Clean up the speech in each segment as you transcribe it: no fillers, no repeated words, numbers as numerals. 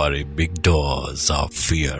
for a big dose of fear.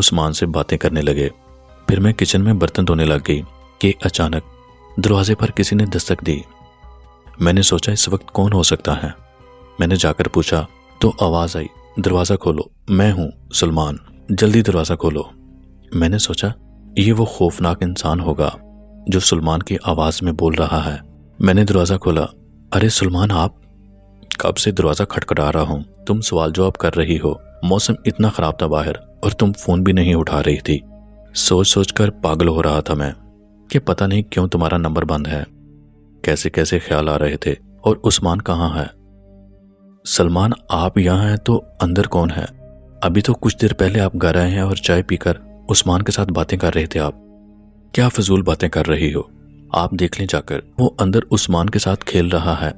عثمان سے باتیں کرنے لگے۔ پھر میں کچن میں برتن دھونے لگ گئی کہ اچانک دروازے پر کسی نے دستک دی۔ میں نے سوچا اس وقت کون ہو سکتا ہے۔ میں نے جا کر پوچھا تو آواز آئی، دروازہ کھولو، میں ہوں سلمان، جلدی دروازہ کھولو۔ میں نے سوچا یہ وہ خوفناک انسان ہوگا جو سلمان کی آواز میں بول رہا ہے۔ میں نے دروازہ کھولا۔ ارے سلمان، آپ؟ کب سے دروازہ کھٹکھٹا رہا ہوں، تم سوال جواب کر رہی ہو، موسم اتنا خراب تھا باہر اور تم فون بھی نہیں اٹھا رہی تھی۔ سوچ سوچ کر پاگل ہو رہا تھا میں کہ پتہ نہیں کیوں تمہارا نمبر بند ہے۔ کیسے کیسے خیال آ رہے تھے، اور عثمان کہاں ہے؟ سلمان، آپ یہاں ہیں تو اندر کون ہے؟ ابھی تو کچھ دیر پہلے آپ گھر آئے ہیں اور چائے پی کر عثمان کے ساتھ باتیں کر رہے تھے۔ آپ کیا فضول باتیں کر رہی ہو؟ آپ دیکھ لیں جا کر، وہ اندر عثمان کے ساتھ کھیل رہا ہے۔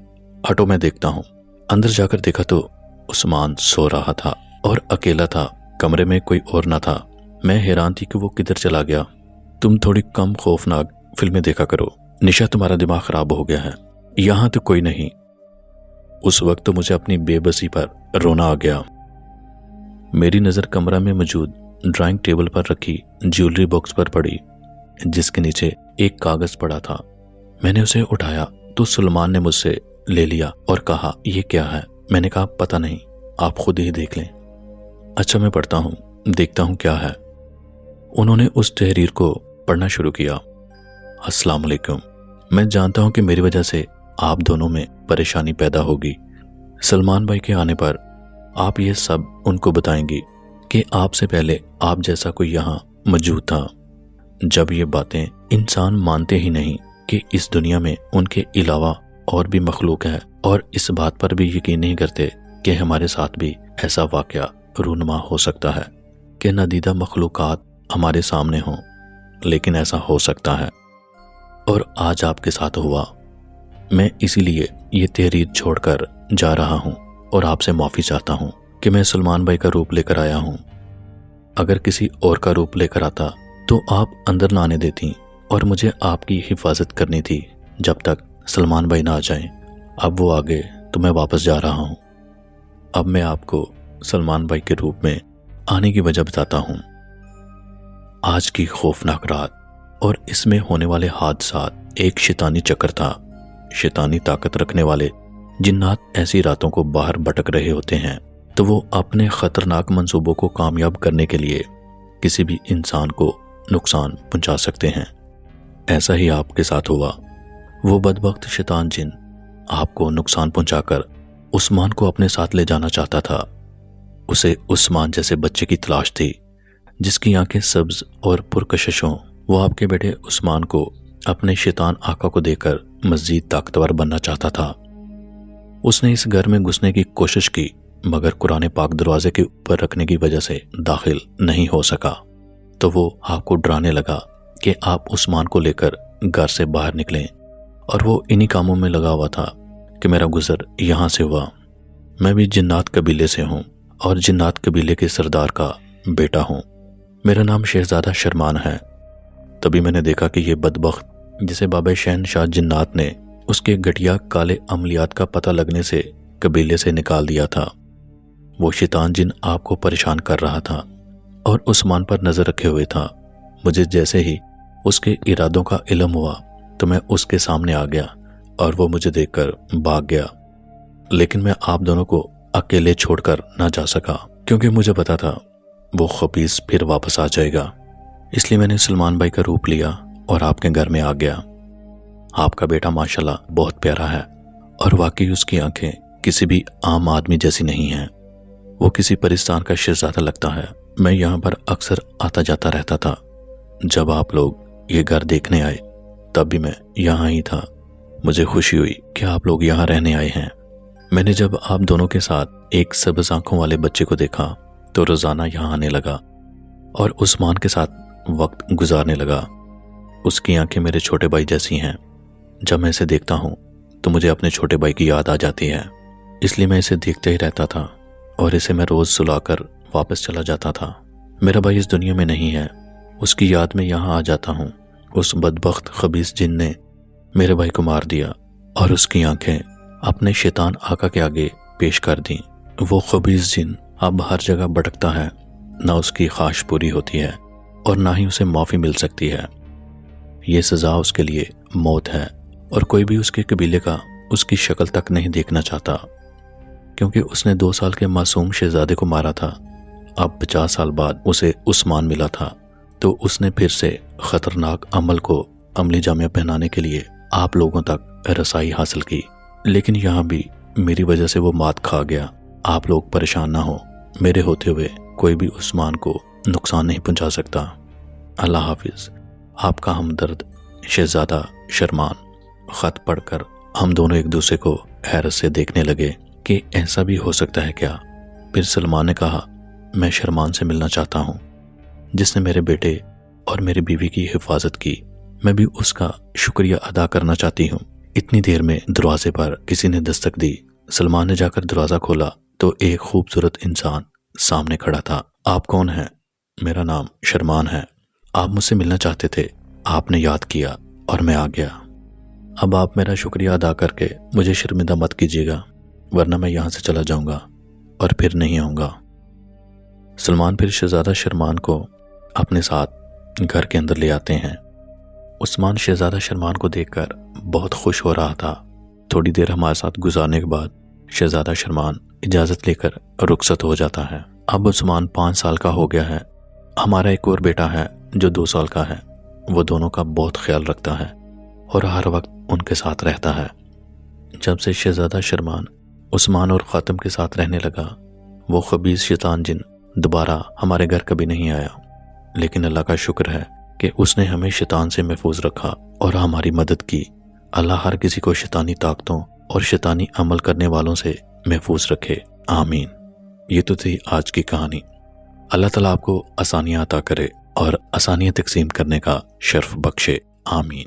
ہٹو، میں دیکھتا ہوں۔ اندر جا کر دیکھا تو عثمان سو رہا تھا اور اکیلا تھا، کمرے میں کوئی اور نہ تھا۔ میں حیران تھی کہ وہ کدھر چلا گیا۔ تم تھوڑی کم خوفناک فلمیں دیکھا کرو نشا، تمہارا دماغ خراب ہو گیا ہے۔ یہاں تو کوئی نہیں۔ اس وقت تو مجھے اپنی بے بسی پر رونا آ گیا۔ میری نظر کمرہ میں موجود ڈرائنگ ٹیبل پر رکھی جیولری باکس پر پڑی، جس کے نیچے ایک کاغذ پڑا تھا۔ میں نے اسے اٹھایا تو سلمان نے مجھ سے لے لیا اور کہا، یہ کیا ہے؟ میں نے کہا، پتہ نہیں، آپ خود ہی دیکھ لیں۔ اچھا، میں پڑھتا ہوں، دیکھتا ہوں کیا ہے۔ انہوں نے اس تحریر کو پڑھنا شروع کیا۔ السلام علیکم، میں جانتا ہوں کہ میری وجہ سے آپ دونوں میں پریشانی پیدا ہوگی۔ سلمان بھائی کے آنے پر آپ یہ سب ان کو بتائیں گی کہ آپ سے پہلے آپ جیسا کوئی یہاں موجود تھا۔ جب یہ باتیں انسان مانتے ہی نہیں کہ اس دنیا میں ان کے علاوہ اور بھی مخلوق ہے، اور اس بات پر بھی یقین نہیں کرتے کہ ہمارے ساتھ بھی ایسا واقعہ رونما ہو سکتا ہے کہ نادیدہ مخلوقات ہمارے سامنے ہوں، لیکن ایسا ہو سکتا ہے، اور آج آپ کے ساتھ ہوا۔ میں اسی لیے یہ تحریر چھوڑ کر جا رہا ہوں اور آپ سے معافی چاہتا ہوں کہ میں سلمان بھائی کا روپ لے کر آیا ہوں۔ اگر کسی اور کا روپ لے کر آتا تو آپ اندر نہ آنے دیتی، اور مجھے آپ کی حفاظت کرنی تھی جب تک سلمان بھائی نہ آ جائیں۔ اب وہ آگے تو میں واپس جا رہا ہوں۔ اب میں آپ کو سلمان بھائی کے روپ میں آنے کی وجہ بتاتا ہوں۔ آج کی خوفناک رات اور اس میں ہونے والے حادثات ایک شیطانی چکر تھا۔ شیطانی طاقت رکھنے والے جنات ایسی راتوں کو باہر بھٹک رہے ہوتے ہیں تو وہ اپنے خطرناک منصوبوں کو کامیاب کرنے کے لیے کسی بھی انسان کو نقصان پہنچا سکتے ہیں۔ ایسا ہی آپ کے ساتھ ہوا۔ وہ بدبخت شیطان جن آپ کو نقصان پہنچا کر عثمان کو اپنے ساتھ لے جانا چاہتا تھا۔ اسے عثمان جیسے بچے کی تلاش تھی جس کی آنکھیں سبز اور پرکشش ہوں۔ وہ آپ کے بیٹے عثمان کو اپنے شیطان آقا کو دے کر مزید طاقتور بننا چاہتا تھا۔ اس نے اس گھر میں گھسنے کی کوشش کی، مگر قرآن پاک دروازے کے اوپر رکھنے کی وجہ سے داخل نہیں ہو سکا۔ تو وہ آپ کو ڈرانے لگا کہ آپ عثمان کو لے کر گھر سے باہر نکلیں، اور وہ انہی کاموں میں لگا ہوا تھا کہ میرا گزر یہاں سے ہوا۔ میں بھی جنات قبیلے سے ہوں اور جنات قبیلے کے سردار کا بیٹا ہوں۔ میرا نام شہزادہ شرمان ہے۔ تبھی میں نے دیکھا کہ یہ بدبخت جسے بابا شہنشاہ جنات نے اس کے گھٹیا کالے عملیات کا پتہ لگنے سے قبیلے سے نکال دیا تھا، وہ شیطان جن آپ کو پریشان کر رہا تھا اور عثمان پر نظر رکھے ہوئے تھا۔ مجھے جیسے ہی اس کے ارادوں کا علم ہوا تو میں اس کے سامنے آ گیا اور وہ مجھے دیکھ کر بھاگ گیا، لیکن میں آپ دونوں کو اکیلے چھوڑ کر نہ جا سکا کیونکہ مجھے پتا تھا وہ خبیث پھر واپس آ جائے گا۔ اس لیے میں نے سلمان بھائی کا روپ لیا اور آپ کے گھر میں آ گیا۔ آپ کا بیٹا ماشاءاللہ بہت پیارا ہے، اور واقعی اس کی آنکھیں کسی بھی عام آدمی جیسی نہیں ہیں۔ وہ کسی پرستان کا شہزادہ لگتا ہے۔ میں یہاں پر اکثر آتا جاتا رہتا تھا۔ جب آپ لوگ یہ گھر دیکھنے آئے تب بھی میں یہاں ہی تھا۔ مجھے خوشی ہوئی کہ آپ لوگ یہاں رہنے آئے ہیں۔ میں نے جب آپ دونوں کے ساتھ ایک سبز آنکھوں والے بچے کو دیکھا تو روزانہ یہاں آنے لگا اور عثمان کے ساتھ وقت گزارنے لگا۔ اس کی آنکھیں میرے چھوٹے بھائی جیسی ہیں۔ جب میں اسے دیکھتا ہوں تو مجھے اپنے چھوٹے بھائی کی یاد آ جاتی ہے، اس لیے میں اسے دیکھتے ہی رہتا تھا اور اسے میں روز سلا کر واپس چلا جاتا تھا۔ میرا بھائی اس دنیا میں نہیں ہے، اس کی یاد میں یہاں آ جاتا ہوں۔ اس بدبخت خبیث جن نے میرے بھائی کو مار دیا اور اس کی آنکھیں اپنے شیطان آقا کے آگے پیش کر دیں۔ وہ خبیث جن اب ہر جگہ بھٹکتا ہے نہ اس کی خواہش پوری ہوتی ہے اور نہ ہی اسے معافی مل سکتی ہے۔ یہ سزا اس کے لیے موت ہے، اور کوئی بھی اس کے قبیلے کا اس کی شکل تک نہیں دیکھنا چاہتا، کیونکہ اس نے 2 سال کے معصوم شہزادے کو مارا تھا۔ اب 50 سال بعد اسے عثمان ملا تھا، تو اس نے پھر سے خطرناک عمل کو عملی جامہ پہنانے کے لیے آپ لوگوں تک رسائی حاصل کی، لیکن یہاں بھی میری وجہ سے وہ مات کھا گیا۔ آپ لوگ پریشان نہ ہو، میرے ہوتے ہوئے کوئی بھی عثمان کو نقصان نہیں پہنچا سکتا۔ اللہ حافظ، آپ کا ہمدرد شہزادہ شرمان۔ خط پڑھ کر ہم دونوں ایک دوسرے کو حیرت سے دیکھنے لگے کہ ایسا بھی ہو سکتا ہے کیا؟ پھر سلمان نے کہا، میں شرمان سے ملنا چاہتا ہوں، جس نے میرے بیٹے اور میری بیوی کی حفاظت کی۔ میں بھی اس کا شکریہ ادا کرنا چاہتی ہوں۔ اتنی دیر میں دروازے پر کسی نے دستک دی۔ سلمان نے جا کر دروازہ کھولا تو ایک خوبصورت انسان سامنے کھڑا تھا۔ آپ کون ہیں؟ میرا نام شرمان ہے، آپ مجھ سے ملنا چاہتے تھے، آپ نے یاد کیا اور میں آ گیا۔ اب آپ میرا شکریہ ادا کر کے مجھے شرمندہ مت کیجیے گا، ورنہ میں یہاں سے چلا جاؤں گا اور پھر نہیں آؤں گا۔ سلمان پھر شہزادہ شرمان کو اپنے ساتھ گھر کے اندر لے آتے ہیں۔ عثمان شہزادہ شرمان کو دیکھ کر بہت خوش ہو رہا تھا۔ تھوڑی دیر ہمارے ساتھ گزارنے کے بعد شہزادہ شرمان اجازت لے کر رخصت ہو جاتا ہے۔ اب عثمان 5 سال کا ہو گیا ہے۔ ہمارا ایک اور بیٹا ہے جو 2 سال کا ہے۔ وہ دونوں کا بہت خیال رکھتا ہے اور ہر وقت ان کے ساتھ رہتا ہے۔ جب سے شہزادہ شرمان عثمان اور خاتم کے ساتھ رہنے لگا، وہ خبیث شیطان جن دوبارہ ہمارے گھر کبھی نہیں آیا، لیکن اللہ کا شکر ہے کہ اس نے ہمیں شیطان سے محفوظ رکھا اور ہماری مدد کی۔ اللہ ہر کسی کو شیطانی طاقتوں اور شیطانی عمل کرنے والوں سے محفوظ رکھے، آمین۔ یہ تو تھی آج کی کہانی۔ اللہ تعالیٰ آپ کو آسانیاں عطا کرے اور آسانیاں تقسیم کرنے کا شرف بخشے، آمین۔